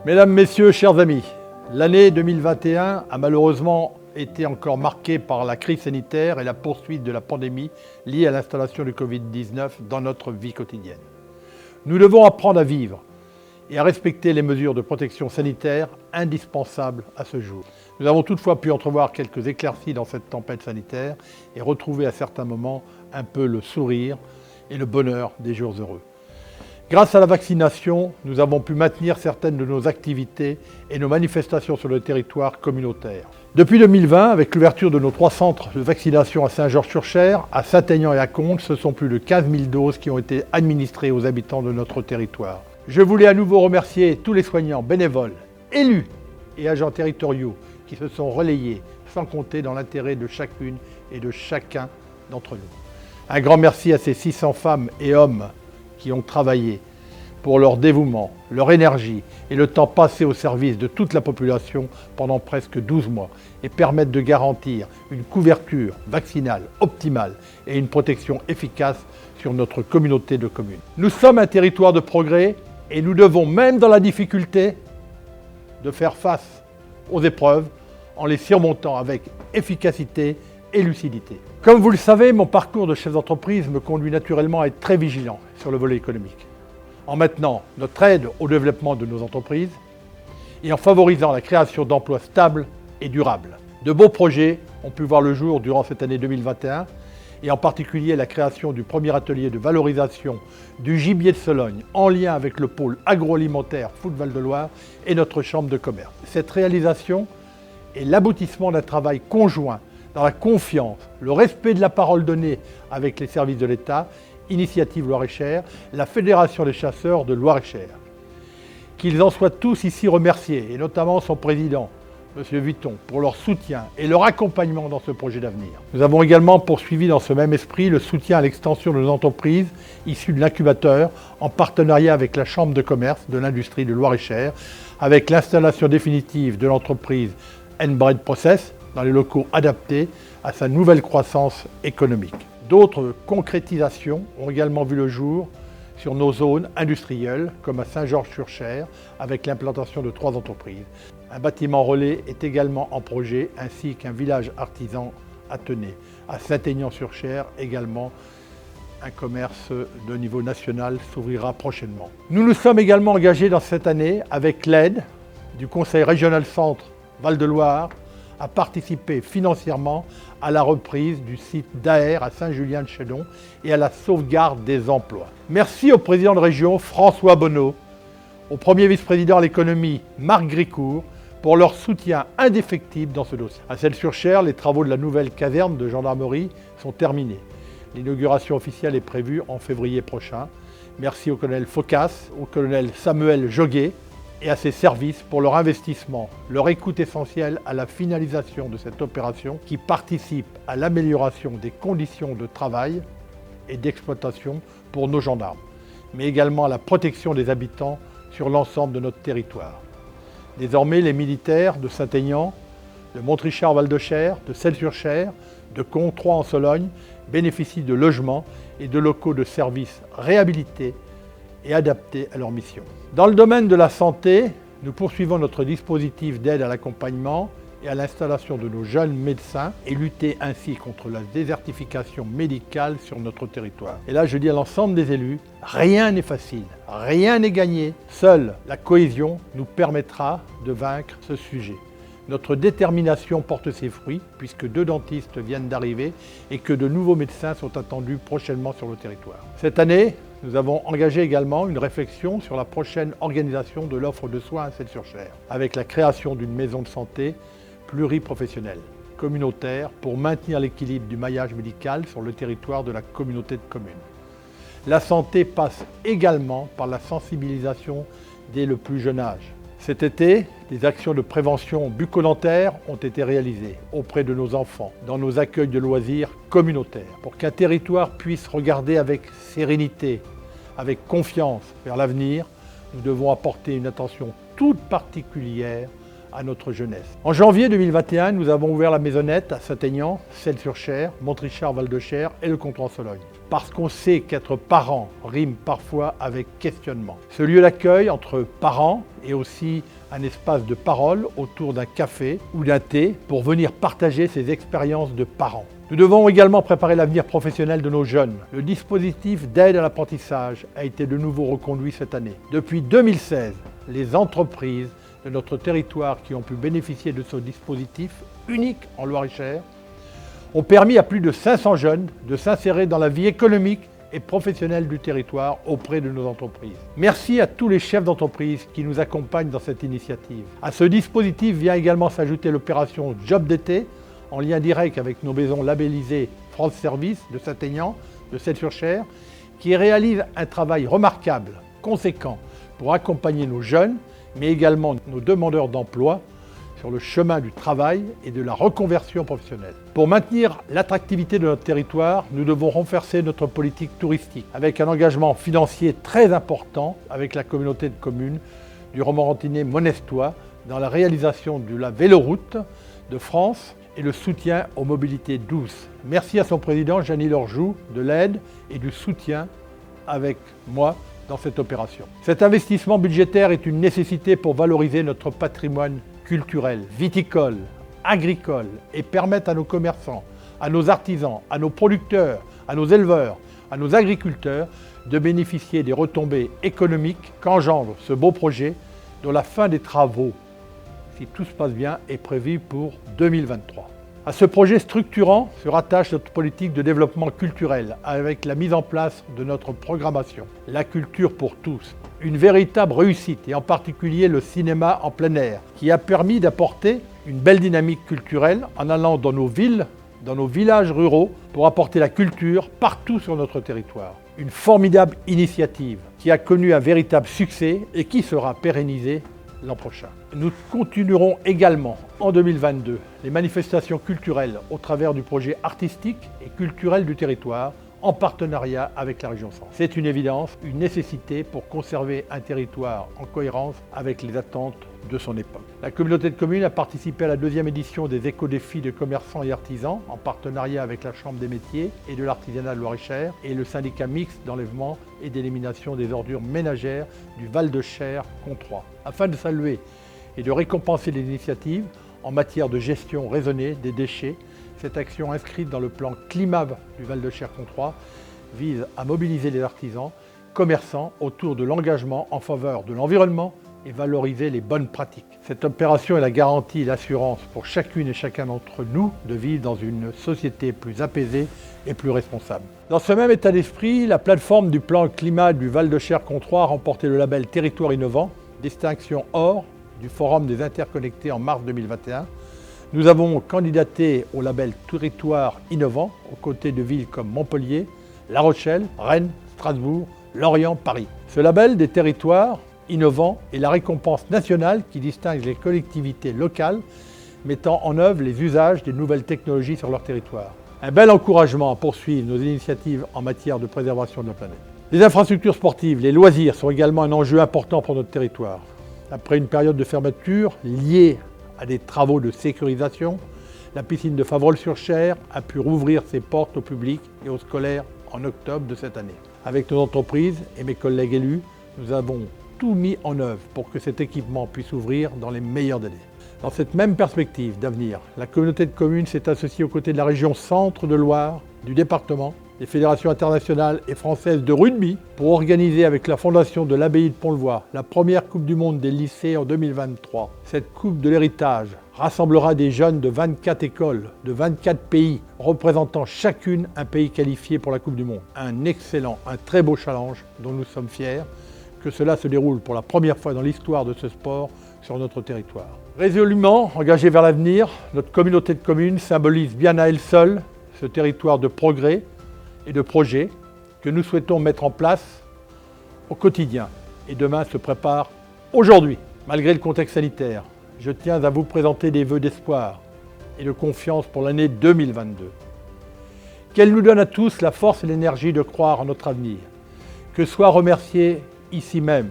Mesdames, Messieurs, chers amis, l'année 2021 a malheureusement été encore marquée par la crise sanitaire et la poursuite de la pandémie liée à l'installation du Covid-19 dans notre vie quotidienne. Nous devons apprendre à vivre et à respecter les mesures de protection sanitaire indispensables à ce jour. Nous avons toutefois pu entrevoir quelques éclaircies dans cette tempête sanitaire et retrouver à certains moments un peu le sourire et le bonheur des jours heureux. Grâce à la vaccination, nous avons pu maintenir certaines de nos activités et nos manifestations sur le territoire communautaire. Depuis 2020, avec l'ouverture de nos 3 centres de vaccination à Saint-Georges-sur-Cher, à Saint-Aignan et à Conques, ce sont plus de 15 000 doses qui ont été administrées aux habitants de notre territoire. Je voulais à nouveau remercier tous les soignants, bénévoles, élus et agents territoriaux qui se sont relayés sans compter dans l'intérêt de chacune et de chacun d'entre nous. Un grand merci à ces 600 femmes et hommes qui ont travaillé pour leur dévouement, leur énergie et le temps passé au service de toute la population pendant presque 12 mois et permettent de garantir une couverture vaccinale optimale et une protection efficace sur notre communauté de communes. Nous sommes un territoire de progrès et nous devons, même dans la difficulté, de faire face aux épreuves en les surmontant avec efficacité et lucidité. Comme vous le savez, mon parcours de chef d'entreprise me conduit naturellement à être très vigilant sur le volet économique, en maintenant notre aide au développement de nos entreprises et en favorisant la création d'emplois stables et durables. De beaux projets ont pu voir le jour durant cette année 2021 et en particulier la création du premier atelier de valorisation du gibier de Sologne en lien avec le pôle agroalimentaire Food Val-de-Loire et notre chambre de commerce. Cette réalisation est l'aboutissement d'un travail conjoint dans la confiance, le respect de la parole donnée avec les services de l'État, Initiative Loir-et-Cher, la Fédération des chasseurs de Loir-et-Cher. Qu'ils en soient tous ici remerciés, et notamment son président, M. Vuitton, pour leur soutien et leur accompagnement dans ce projet d'avenir. Nous avons également poursuivi dans ce même esprit le soutien à l'extension de nos entreprises issues de l'incubateur en partenariat avec la Chambre de commerce de l'industrie de Loir-et-Cher, avec l'installation définitive de l'entreprise N-Bread Process dans les locaux adaptés à sa nouvelle croissance économique. D'autres concrétisations ont également vu le jour sur nos zones industrielles, comme à Saint-Georges-sur-Cher, avec l'implantation de 3 entreprises. Un bâtiment relais est également en projet, ainsi qu'un village artisan à Tenay. À Saint-Aignan-sur-Cher, également, un commerce de niveau national s'ouvrira prochainement. Nous nous sommes également engagés dans cette année avec l'aide du Conseil régional Centre Val-de-Loire à participer financièrement à la reprise du site d'Aer à Saint-Julien-de-Chédon et à la sauvegarde des emplois. Merci au président de région François Bonneau, au premier vice-président à l'économie Marc Gricourt pour leur soutien indéfectible dans ce dossier. À Celles-sur-Cher, les travaux de la nouvelle caserne de gendarmerie sont terminés. L'inauguration officielle est prévue en février prochain. Merci au colonel Focas, au colonel Samuel Joguet et à ses services pour leur investissement, leur écoute essentielle à la finalisation de cette opération qui participe à l'amélioration des conditions de travail et d'exploitation pour nos gendarmes, mais également à la protection des habitants sur l'ensemble de notre territoire. Désormais, les militaires de Saint-Aignan, de Montrichard-Val-de-Cher, de Celles-sur-Cher, de Conques-3 en Sologne bénéficient de logements et de locaux de services réhabilités et adaptés à leur mission. Dans le domaine de la santé, nous poursuivons notre dispositif d'aide à l'accompagnement et à l'installation de nos jeunes médecins et lutter ainsi contre la désertification médicale sur notre territoire. Et là, je dis à l'ensemble des élus, rien n'est facile, rien n'est gagné. Seule la cohésion nous permettra de vaincre ce sujet. Notre détermination porte ses fruits puisque 2 dentistes viennent d'arriver et que de nouveaux médecins sont attendus prochainement sur le territoire. Cette année, nous avons engagé également une réflexion sur la prochaine organisation de l'offre de soins à Celles-sur-Cher, avec la création d'une maison de santé pluriprofessionnelle, communautaire, pour maintenir l'équilibre du maillage médical sur le territoire de la communauté de communes. La santé passe également par la sensibilisation dès le plus jeune âge. Cet été, des actions de prévention bucco-dentaire ont été réalisées auprès de nos enfants, dans nos accueils de loisirs communautaires, pour qu'un territoire puisse regarder avec sérénité, avec confiance vers l'avenir. Nous devons apporter une attention toute particulière à notre jeunesse. En janvier 2021, nous avons ouvert la maisonnette à Saint-Aignan, Celles-sur-Cher, Montrichard-Val-de-Cher et le Comtois en Sologne. parce qu'on sait qu'être parent rime parfois avec questionnement. Ce lieu d'accueil entre parents est aussi un espace de parole autour d'un café ou d'un thé pour venir partager ses expériences de parents. Nous devons également préparer l'avenir professionnel de nos jeunes. Le dispositif d'aide à l'apprentissage a été de nouveau reconduit cette année. Depuis 2016, les entreprises de notre territoire qui ont pu bénéficier de ce dispositif unique en Loir-et-Cher ont permis à plus de 500 jeunes de s'insérer dans la vie économique et professionnelle du territoire auprès de nos entreprises. Merci à tous les chefs d'entreprise qui nous accompagnent dans cette initiative. À ce dispositif vient également s'ajouter l'opération Job d'été, en lien direct avec nos maisons labellisées France Service de Saint-Aignan, de Celles-sur-Cher, qui réalise un travail remarquable, conséquent, pour accompagner nos jeunes, mais également nos demandeurs d'emploi sur le chemin du travail et de la reconversion professionnelle. Pour maintenir l'attractivité de notre territoire, nous devons renforcer notre politique touristique avec un engagement financier très important avec la communauté de communes du Romorantinais monestois dans la réalisation de la véloroute de France et le soutien aux mobilités douces. Merci à son président Jeannie Lorjou de l'aide et du soutien avec moi dans cette opération. Cet investissement budgétaire est une nécessité pour valoriser notre patrimoine culturel, viticole, agricole et permettre à nos commerçants, à nos artisans, à nos producteurs, à nos éleveurs, à nos agriculteurs de bénéficier des retombées économiques qu'engendre ce beau projet dont la fin des travaux, si tout se passe bien, est prévue pour 2023. À ce projet structurant se rattache notre politique de développement culturel avec la mise en place de notre programmation. La culture pour tous, une véritable réussite et en particulier le cinéma en plein air qui a permis d'apporter une belle dynamique culturelle en allant dans nos villes, dans nos villages ruraux pour apporter la culture partout sur notre territoire. Une formidable initiative qui a connu un véritable succès et qui sera pérennisée l'an prochain. Nous continuerons également en 2022 les manifestations culturelles au travers du projet artistique et culturel du territoire en partenariat avec la région Centre. C'est une évidence, une nécessité pour conserver un territoire en cohérence avec les attentes de son époque. La communauté de communes a participé à la 2e édition des éco-défis de commerçants et artisans en partenariat avec la Chambre des métiers et de l'artisanat de Loir-et-Cher et le syndicat mixte d'enlèvement et d'élimination des ordures ménagères du Val-de-Cher Comtrois. Afin de saluer et de récompenser les initiatives en matière de gestion raisonnée des déchets, cette action inscrite dans le plan climat du Val-de-Cher Comtrois vise à mobiliser les artisans, commerçants autour de l'engagement en faveur de l'environnement et valoriser les bonnes pratiques. Cette opération est la garantie et l'assurance pour chacune et chacun d'entre nous de vivre dans une société plus apaisée et plus responsable. Dans ce même état d'esprit, la plateforme du plan climat du Val-de-Cher Comtrois a remporté le label Territoire innovant, distinction or du Forum des interconnectés en mars 2021. Nous avons candidaté au label Territoire innovant aux côtés de villes comme Montpellier, La Rochelle, Rennes, Strasbourg, Lorient, Paris. Ce label des territoires innovants est la récompense nationale qui distingue les collectivités locales mettant en œuvre les usages des nouvelles technologies sur leur territoire. Un bel encouragement à poursuivre nos initiatives en matière de préservation de la planète. Les infrastructures sportives, les loisirs sont également un enjeu important pour notre territoire. Après une période de fermeture liée à des travaux de sécurisation, la piscine de Favrolles-sur-Cher a pu rouvrir ses portes au public et aux scolaires en octobre de cette année. Avec nos entreprises et mes collègues élus, nous avons tout mis en œuvre pour que cet équipement puisse ouvrir dans les meilleurs délais. Dans cette même perspective d'avenir, la communauté de communes s'est associée aux côtés de la région Centre de Loire, du département, des fédérations internationales et françaises de rugby pour organiser avec la fondation de l'abbaye de Pont-le-Voix la première Coupe du Monde des lycées en 2023. Cette Coupe de l'héritage rassemblera des jeunes de 24 écoles, de 24 pays, représentant chacune un pays qualifié pour la Coupe du Monde. Un excellent, un très beau challenge dont nous sommes fiers que cela se déroule pour la première fois dans l'histoire de ce sport sur notre territoire. Résolument engagée vers l'avenir, notre communauté de communes symbolise bien à elle seule ce territoire de progrès et de projets que nous souhaitons mettre en place au quotidien. Et demain se prépare aujourd'hui. Malgré le contexte sanitaire, je tiens à vous présenter des vœux d'espoir et de confiance pour l'année 2022. Qu'elle nous donne à tous la force et l'énergie de croire en notre avenir. Que soient remerciés ici même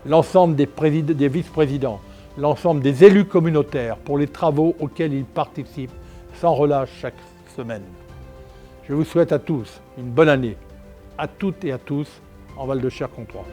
l'ensemble des vice-présidents, l'ensemble des élus communautaires pour les travaux auxquels ils participent sans relâche chaque semaine. Je vous souhaite à tous une bonne année, à toutes et à tous en Val de Cher-Comtois.